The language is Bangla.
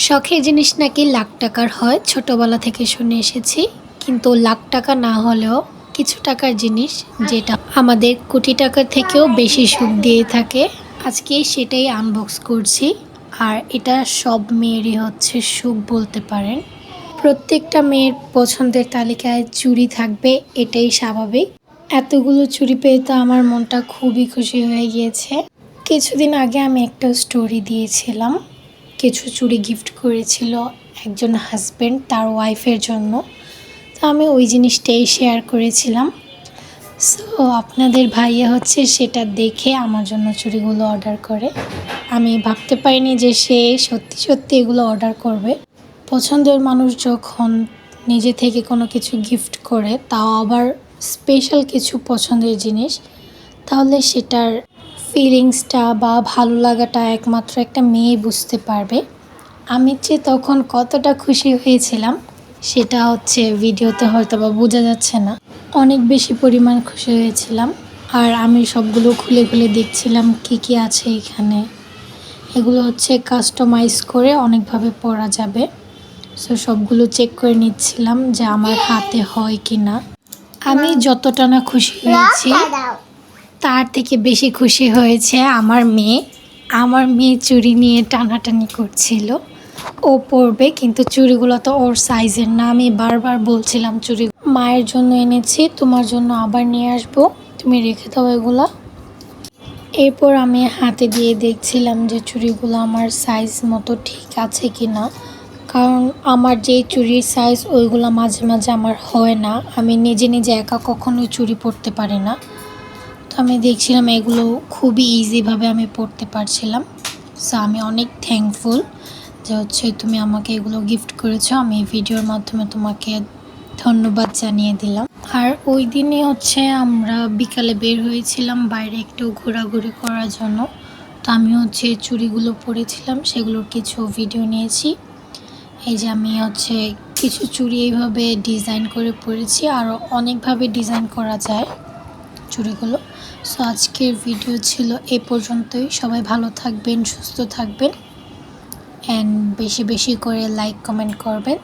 শখের জিনিস নাকি লাখ টাকার হয়, ছোটবেলা থেকে শুনে এসেছি। কিন্তু লাখ টাকা না হলেও কিছু টাকার জিনিস যেটা আমাদের কোটি টাকার থেকেও বেশি সুখ দিয়ে থাকে, আজকে সেটাই আনবক্স করছি। আর এটা সব মেয়েরই হচ্ছে সুখ বলতে পারেন। প্রত্যেকটা মেয়ের পছন্দের তালিকায় চুড়ি থাকবে, এটাই স্বাভাবিক। এতগুলো চুড়ি পেয়ে তো আমার মনটা খুবই খুশি হয়ে গিয়েছে। কিছুদিন আগে আমি একটা স্টোরি দিয়েছিলাম, কিছু চুড়ি গিফট করেছিল একজন হাজব্যান্ড তার ওয়াইফের জন্য। তো আমি ওই জিনিসটাই শেয়ার করেছিলাম। সো আপনাদের ভাইয়া হচ্ছে সেটা দেখে আমার জন্য চুড়িগুলো অর্ডার করে। আমি ভাবতে পারিনি যে সে সত্যি সত্যি এগুলো অর্ডার করবে। পছন্দের মানুষ যখন নিজে থেকে কোনো কিছু গিফট করে, তাও আবার স্পেশাল কিছু পছন্দের জিনিস, তাহলে সেটার ফিলিংসটা বা ভালো লাগাটা একমাত্র একটা মেয়ে বুঝতে পারবে। আমি যে তখন কতটা খুশি হয়েছিলাম সেটা হচ্ছে ভিডিওতে হয়তো বা বোঝা যাচ্ছে না। অনেক বেশি পরিমাণ খুশি হয়েছিলাম। আর আমি সবগুলো খুলে খুলে দেখছিলাম কি কি আছে এখানে। এগুলো হচ্ছে কাস্টমাইজ করে অনেকভাবে পরা যাবে। সো সবগুলো চেক করে নিচ্ছিলাম যে আমার হাতে হয় কি না। আমি যতটা না খুশি হয়েছি তার থেকে বেশি খুশি হয়েছে আমার মেয়ে। আমার মেয়ে চুড়ি নিয়ে টানাটানি করছিল, ও পরবে, কিন্তু চুড়িগুলো তো ওর সাইজের না। আমি বারবার বলছিলাম চুড়ি মায়ের জন্য এনেছি, তোমার জন্য আবার নিয়ে আসবো, তুমি রেখে দাও এগুলা। এরপর আমি হাতে দিয়ে দেখছিলাম যে চুড়িগুলো আমার সাইজ মতো ঠিক আছে কি না। কারণ আমার যেই চুড়ির সাইজ ওইগুলো মাঝে মাঝে আমার হয় না। আমি নিজে নিজে একা কখনোই চুড়ি পরতে পারি না। তো আমি দেখছিলাম এগুলো খুবই ইজিভাবে আমি পরতে পারছিলাম। সো আমি অনেক থ্যাঙ্কফুল যে হচ্ছে তুমি আমাকে এগুলো গিফট করেছো। আমি এই ভিডিওর মাধ্যমে তোমাকে ধন্যবাদ জানিয়ে দিলাম। আর ওই দিনই হচ্ছে আমরা বিকালে বের হয়েছিলাম বাইরে একটু ঘোরাঘুরি করার জন্য। তো আমি হচ্ছে চুড়িগুলো পরেছিলাম, সেগুলোর কিছু ভিডিও নিয়েছি। এই যে আমি হচ্ছে কিছু চুড়ি এইভাবে ডিজাইন করে পরেছি, আরও অনেকভাবে ডিজাইন করা যায় চুড়িগুলো। সো আজকের ভিডিও ছিল এ পর্যন্তই। সবাই ভালো থাকবেন, সুস্থ থাকবেন, অ্যান্ড বেশি বেশি করে লাইক কমেন্ট করবেন।